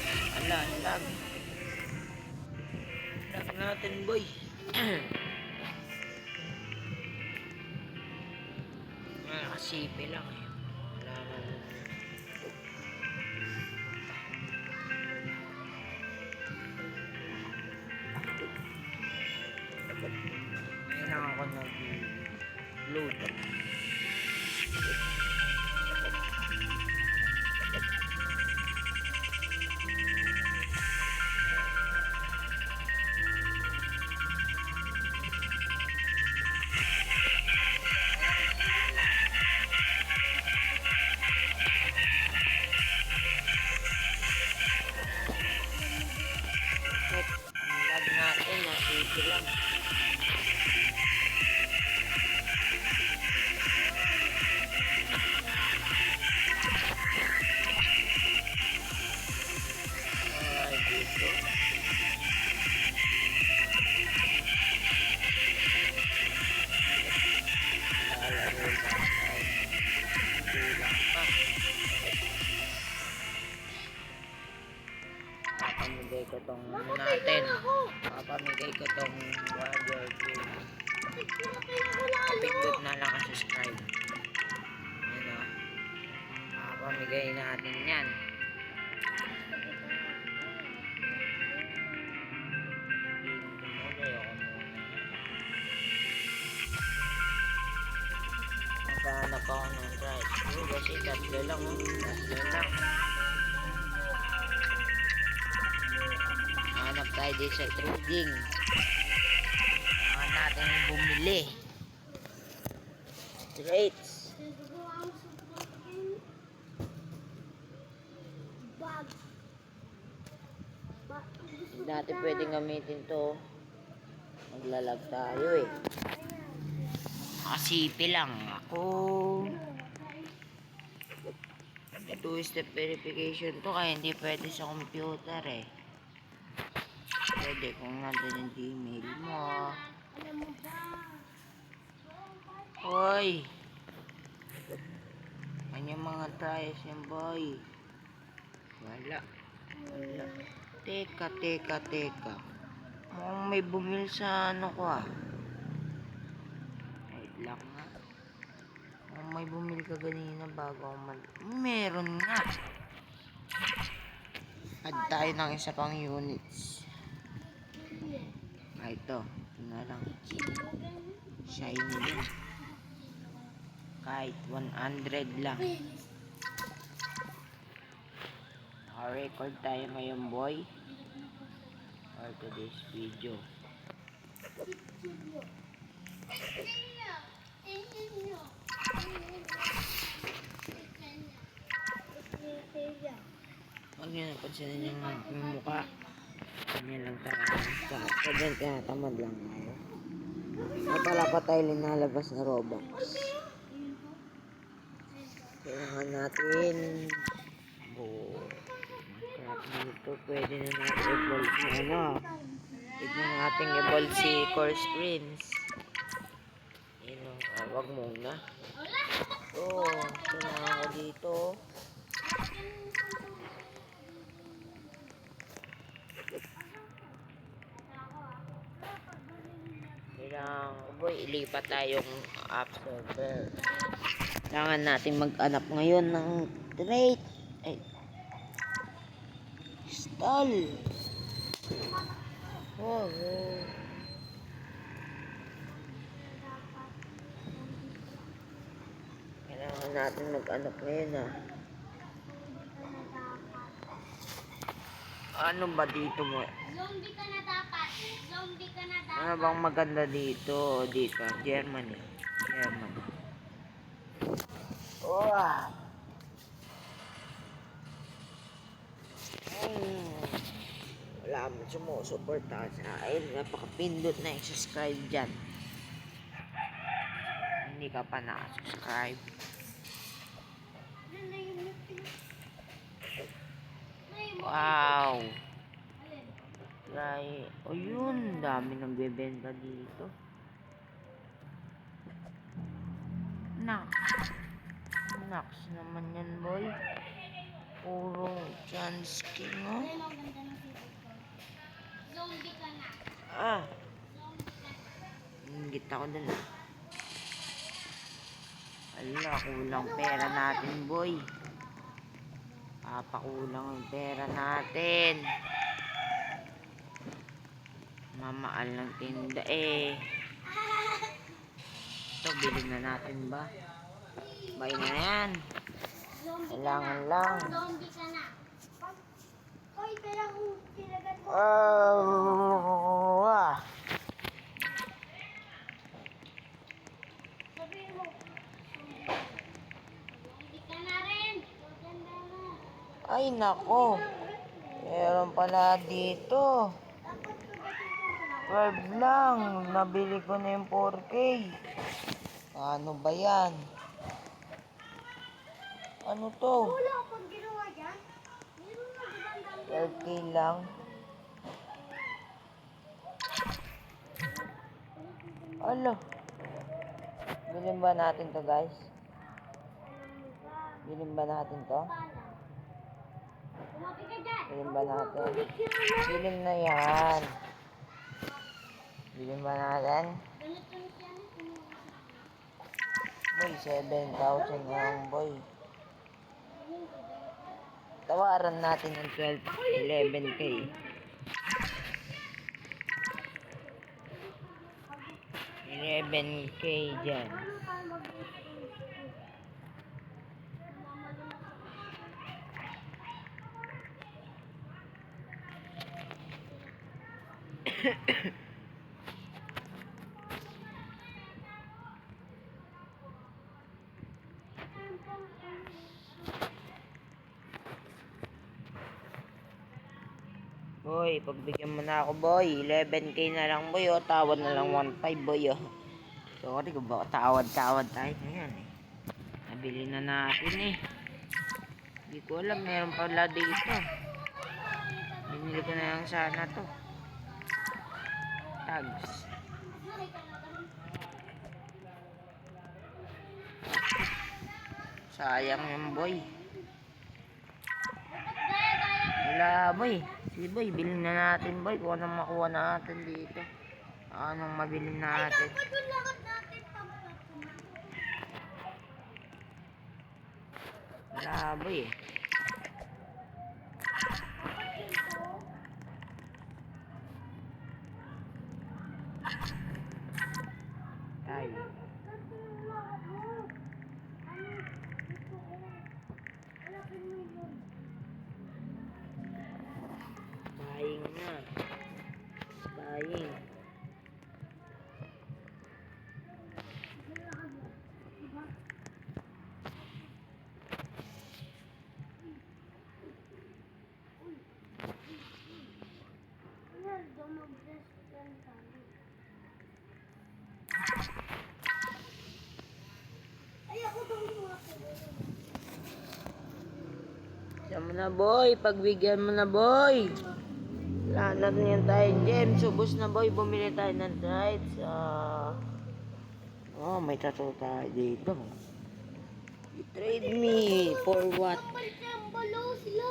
Ala, lag. Lag natin, boy. Nakasipi lang eh. Wala man. Ngayon lang ako nag-load. Ang lag natin, nasipi lang. Ay, dito. Lalaro lang tayo. Kulang pa. Papamigay ko tong natin. Papamigay ko tong warrior game. Pindot na lang ang subscribe. Yan o. Papamigay natin yan. Magkahanap ako ng price. Kasi tatlo lang o. Tatlo lang. Hanap tayo din sa trading. Kailangan natin bumili. Trades. Hindi natin pwedeng gamitin to. Maglalag tayo eh. Nakasipi lang ako. Two-step verification to kaya hindi pwede sa computer eh. Pwede kung nandun yung Gmail mo. Hoy! Ano yung mga tries yan, boy? Wala. Wala. Teka. Mukhang may bumil sa ano ko ah. Wait lang nga. Mukhang may bumil ka ganina bago ako meron nga. Add tayo ng isa pang units. Ito na lang. Shiny din. Kahit 100 lang. Naka-record tayo ngayon, boy. For today's video. Huwag nyo napansinin yung mukha. Ganyan lang tayo. Ganyan kaya tamad lang tayo. Napala pa tayo linalabas na Robux. Kailangan natin crap dito. Pwede na natin evolve na ano. Tignan natin evolve si Course Prince. Yun o. Huwag muna. Kailangan ko dito. Boy, ilipat tayong app server. Kailangan natin mag-anap ngayon ng trade. Ay. Stall. Kailangan natin mag-anap ngayon ah. Ano ba dito mo? Zombie ka na dapat. Ano bang maganda dito? Dito, Germany. Wow! Wala mo sumusuporta sa akin. Napakapindot na yung subscribe dyan. Hindi ka pa nakasubscribe. Wow! Try. O yun, dami nang bebenta dito. Nax naman yan, boy. Puro chance king, oh. Ayun ang ganda ng keyboard ko. Zombie ka na. Ah, Zombie ka na. ingit ako dun, ah. Ala, kulang pera natin, boy. Papakulang ang pera natin. Mamahal ng tinda, eh. Ito, bilhin na natin ba? Buy na yan. Zombie ka Kailangan na. lang. Zombie ka na. Hoy, pero kung tinagat mo. Ah. Sabihin mo. Zombie ka na rin. Maganda na. Ay, nako. Meron pala dito. Dapat kagatin ko na. 12 lang. Nabili ko na yung 4K. Ano ba yan? Ano to? Wala akong ginawa dyan. Meron na gandang 12K lang. Alo. Bilhin ba natin to, guys? Bilhin ba natin to? Kumapit ka dyan. Bilhin ba natin? Bilhin na yan. Bilhin ba natin? Ganito na siya. Boy, 7,000 lang, boy. Tawaran natin ng 11K. 11K dyan. Boy, pagbigyan mo na ako, boy. 11K na lang, boy, oh. Tawad na lang 1.5, boy, oh. Sorry kung baka tawad-tawad tayo ngayon, eh. Nabili na natin, eh. Hindi ko alam, meron pala dito. Binili ko na lang sana to. Tags. Sayang yung boy. Wala, boy. Si boy, bilhin na natin, boy. Kung anong makuha natin dito. Anong mabili natin. Wala, boy. Tayo. Buying na. Buying. Siya mo na, boy. Pagbigyan mo na, boy. Wala na yan tayo, James. Subos na, boy. Bumili tayo ng rides. Oh, may tattoo tayo dito. I-trade me. For what? Balo sila.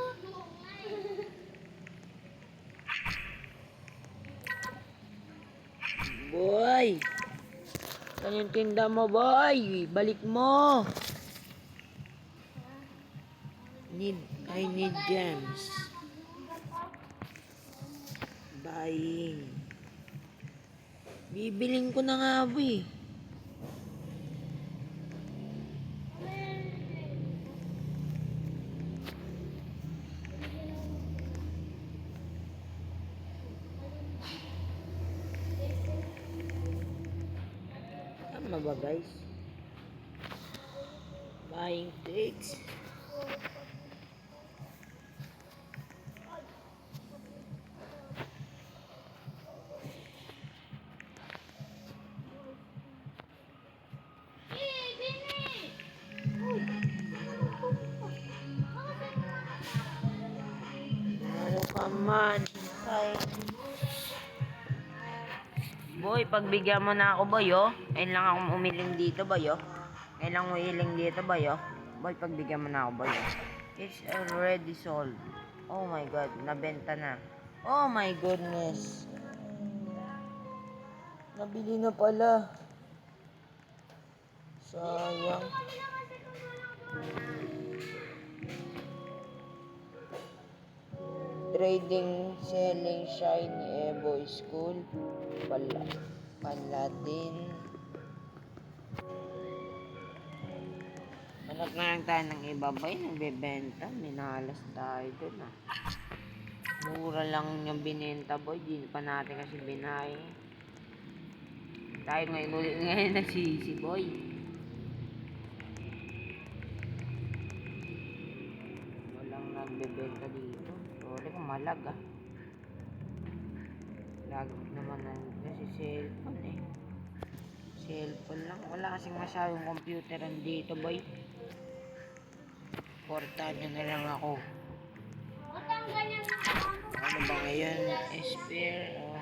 Boy. Saan yung tinda mo, boy? Balik mo. I need gems. Buying. Bibiling ko na nga, boy. Tama ba, guys? Buying tricks. Ano ka man? Ay. Boy, pagbigyan mo na ako, boy, oh. Ngayon lang akong umiling dito, boy, oh. Ngayon lang umiling dito, boy, oh. Boy, pagbigyan mo na ako, boy, oh. It's already sold. Oh my god, nabenta na. Oh my goodness. Nabili na pala. Sayang. Trading, selling, shiny, Evo School. Paladin. Hanap na lang tayo ng iba ba yung nagbebenta? Minalas tayo dun ah. Mura lang yung binenta boy. Di pa natin kasi binay. Tayo ngayon ulit ngayon nagsisi boy. Walang nagbebenta dito. Sorry kung malag ah. Lag naman kasi cellphone eh. Cellphone lang. Wala kasing masyadong computer dito boy. Porta nyo na lang ako. Ba't ang ganyan na Ano ba ngayon? Spare. Oh.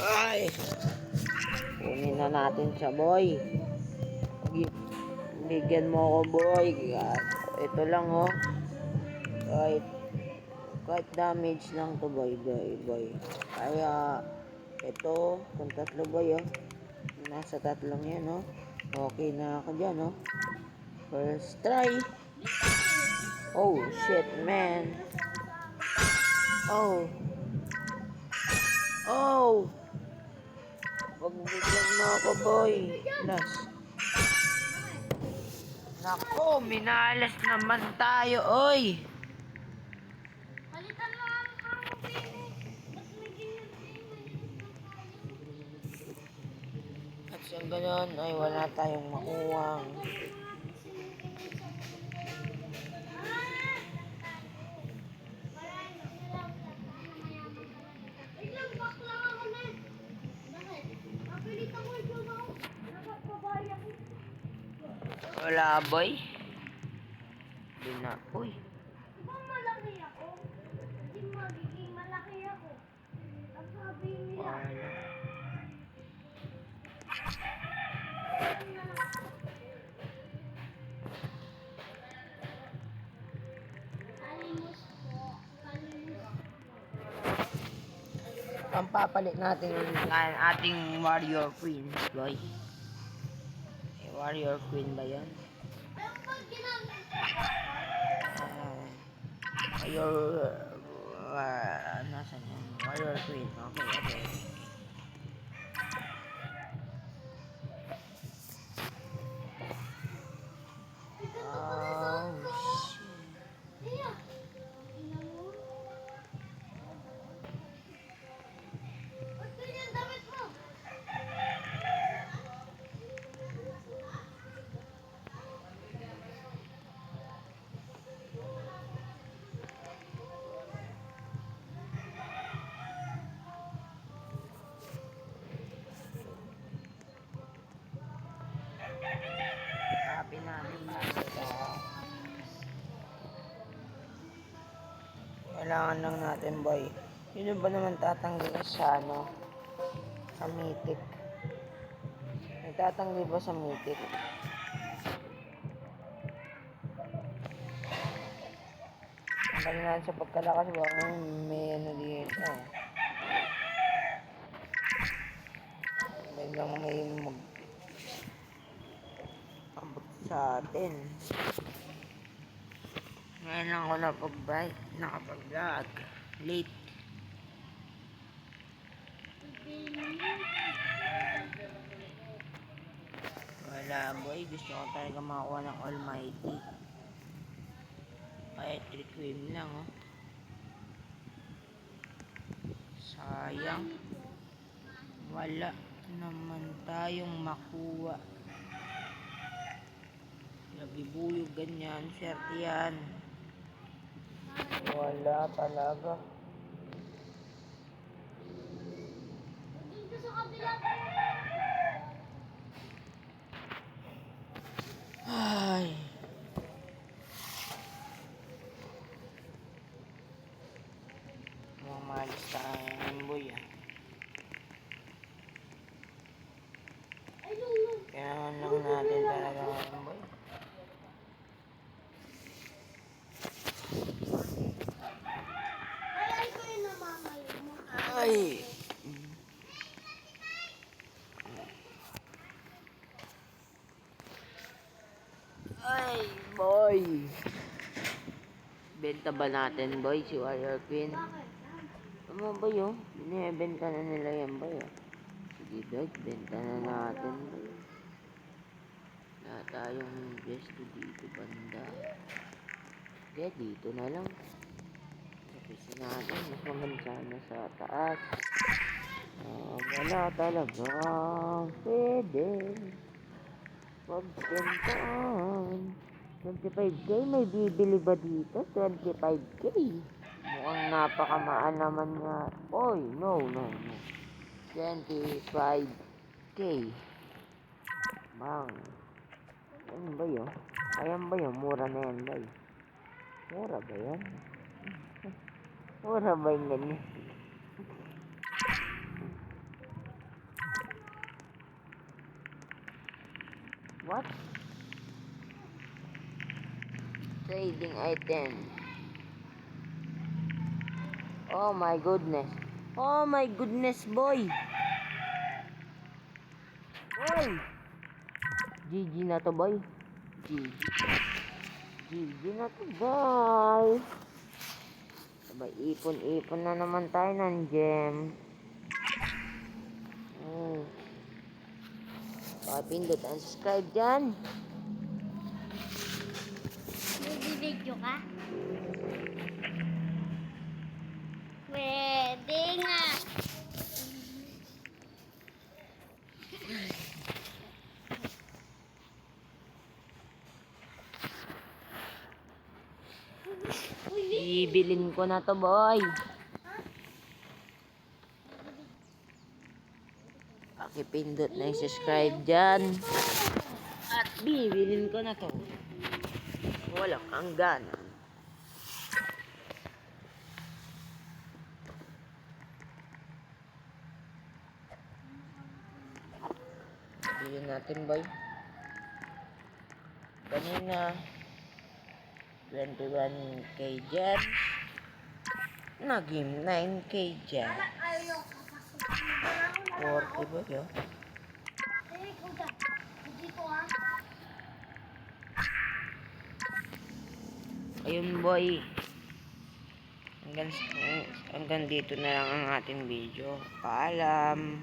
Ay! Kunin na natin siya boy. Bigyan mo ako boy. Ito lang oh. Kahit damage lang to boy. Kaya ito kung tatlo boy oh. Nasa tatlong yan oh. Okay na ako dyan oh. First try. Oh shit man. Oh. Pagbigyan mo ako boy. Last. Nako, minalas naman tayo oy. Palitan mo ang kamo, baby. Ba't may ganyan At sa ganon ay wala tayong makuwang. Ilang box lang ako na. Bakit? Mapilitan ko ito na ako. Dapat pabaya ko. Wala boy. Di na. Uy. Di ba malaki ako? Hindi magiging malaki ako. Ang sabi nila. Wala. Kalimos po. Kalimos. Pampapalit natin ang ating warrior queen boy. Warrior queen ba yan? Pero pag ginamit. Nasaan yan? Warrior queen. Okay. Oh, shit. Iya. Tingnan mo. Ba't ganyan damit mo? Copy natin ba ito? Kailangan lang natin boy. Sino ba naman tatanggi sa sa mythic? Nagtatanggi ba sa mythic? Ang natin sa pagkalakas ba? May ano dito. Biglang may abot sa atin. Ngayon lang ako nakapag-vlog. Late. Wala boy, gusto ko talaga makakuha ng almighty. Kahit 3 cream lang oh. Sayang. Wala naman tayong makuha. Nabibuyog ganyan, swerte yan. Wala talaga. Dito sa kabila. Ay. Mamalis tayo boy ah. Ay, lulong. Kailangan lang natin talaga boy. Ay! Ay, boy! Benta ba natin, boy, si Warrior Queen? Ano ba yun? Binibenta na nila yan, boy. Sige, boy, benta na natin, boy. Wala tayong gesto dito, banda. Kaya dito na lang. Tapos natin, mas maganda sana sa taas. Wala talaga. Pwede. Pagbentaan. 25k, may bibili ba dito? 25k. Mukhang napakamaan naman nga. Oy, no. 25k. Bang. Yan ba yun? Ayan ba yun? Mura na yan ba yun? Mura ba yan? Mura ba yung ganyan? What? Trading item. Oh my goodness. Oh my goodness, boy. Boy. GG na to, boy. GG. GG na to, boy. Sabay, ipon-ipon na naman tayo ng gem. Oh. Pakipindot ang subscribe dyan. Nag-video ka? Pwede nga. Bibilin ko na to, boy. Pakipindot na yung subscribe dyan. At bibilin ko na to. Walang hanggan. Bilhin natin, boy. Kanina 21k dyan. Naging 9k dyan. 40 ba yun? Dito ha. Ayun, boy. Hanggang dito na lang ang ating video. Paalam.